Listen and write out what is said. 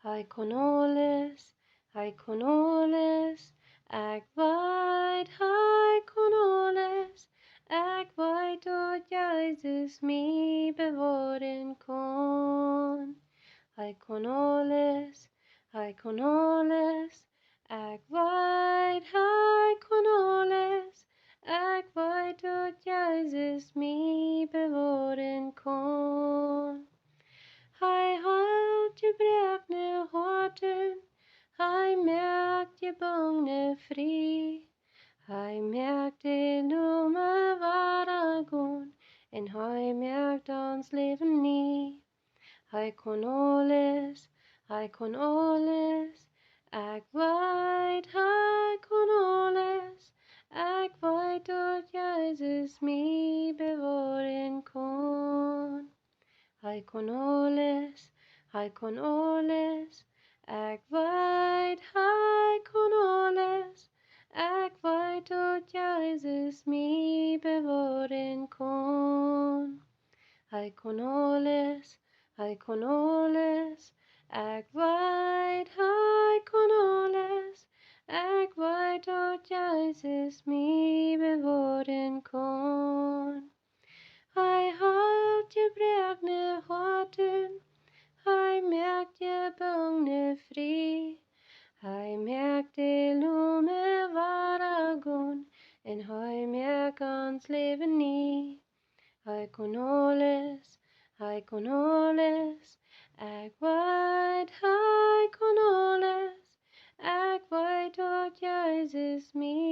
Haikonoles, ag vaid, haikonoles, ag vaid o Jesus mi bevoren kon. Haikonoles, ag vaid, haikonoles, ag vaid o Jesus mi bevoren kon. Hij houdt je brekne horten, hij maakt je bange vrij. Hij maakt de lume waragon, en hij maakt ons leven niet. Hij kon alles, ik weet, hij kon alles. Ik weet dat Jezus mij bewaren kon. Hij kon alles, ik weet, hij kon alles. Ik weet dat Jezus mij bewaren kon. Hij kon alles, ik weet, hij kon alles. Ik weet dat Jezus mij bewaren kon. Hij houdt je brekne harten, hij maakt je bange vrij. Hij maakt de lume waragon, en hij maakt ons leven niet. Hij kon alles, ik weet, hij kon alles. Ik weet dat Jezus mij